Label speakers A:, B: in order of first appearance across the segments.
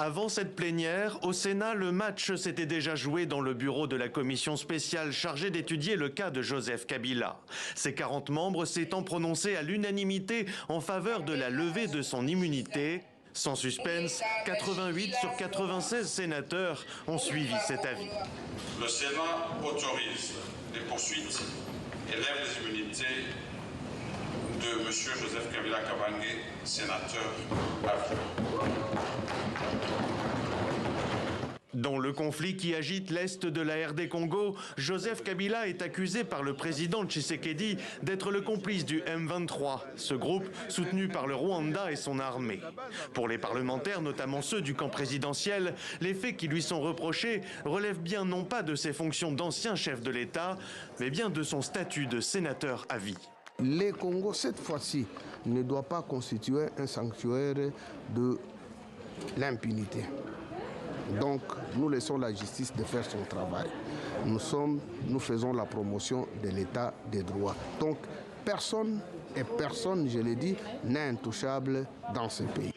A: Avant cette plénière, au Sénat, le match s'était déjà joué dans le bureau de la commission spéciale chargée d'étudier le cas de Joseph Kabila. Ses 40 membres s'étant prononcés à l'unanimité en faveur de la levée de son immunité. Sans suspense, 88 sur 96 sénateurs ont suivi cet avis.
B: Le Sénat autorise les poursuites et lève les immunités de M. Joseph Kabila Kabange, sénateur à vie.
A: Dans le conflit qui agite l'est de la RD Congo, Joseph Kabila est accusé par le président Tshisekedi d'être le complice du M23, ce groupe soutenu par le Rwanda et son armée. Pour les parlementaires, notamment ceux du camp présidentiel, les faits qui lui sont reprochés relèvent bien non pas de ses fonctions d'ancien chef de l'État, mais bien de son statut de sénateur à vie.
C: Le Congo, cette fois-ci, ne doit pas constituer un sanctuaire de l'impunité. Donc, nous laissons la justice de faire son travail. Nous faisons la promotion de l'état des droits. Donc, personne, je l'ai dit, n'est intouchable dans ce pays.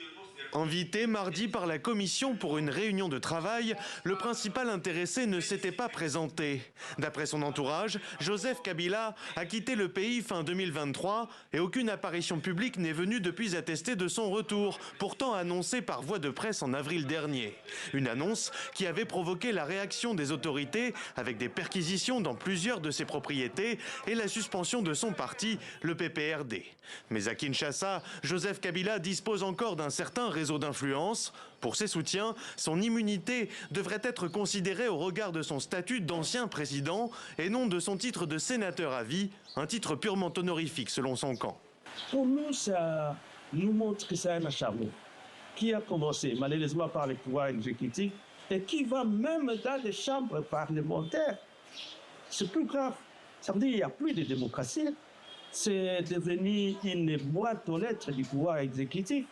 A: Invité mardi par la commission pour une réunion de travail, le principal intéressé ne s'était pas présenté. D'après son entourage, Joseph Kabila a quitté le pays fin 2023 et aucune apparition publique n'est venue depuis attester de son retour, pourtant annoncé par voie de presse en avril dernier. Une annonce qui avait provoqué la réaction des autorités avec des perquisitions dans plusieurs de ses propriétés et la suspension de son parti, le PPRD. Mais à Kinshasa, Joseph Kabila dispose encore d'un certain réseau d'influence. Pour ses soutiens, son immunité devrait être considérée au regard de son statut d'ancien président et non de son titre de sénateur à vie, un titre purement honorifique selon son camp.
D: Pour nous, ça nous montre que c'est un acharnement qui a commencé malheureusement par les pouvoirs exécutifs et qui va même dans les chambres parlementaires. C'est plus grave. Ça veut dire qu'il n'y a plus de démocratie. C'est devenu une boîte aux lettres du pouvoir exécutif.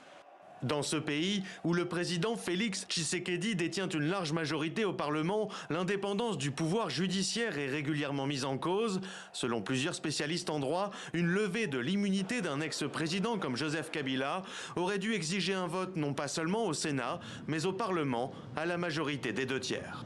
A: Dans ce pays où le président Félix Tshisekedi détient une large majorité au Parlement, l'indépendance du pouvoir judiciaire est régulièrement mise en cause. Selon plusieurs spécialistes en droit, une levée de l'immunité d'un ex-président comme Joseph Kabila aurait dû exiger un vote non pas seulement au Sénat, mais au Parlement, à la majorité des 2/3.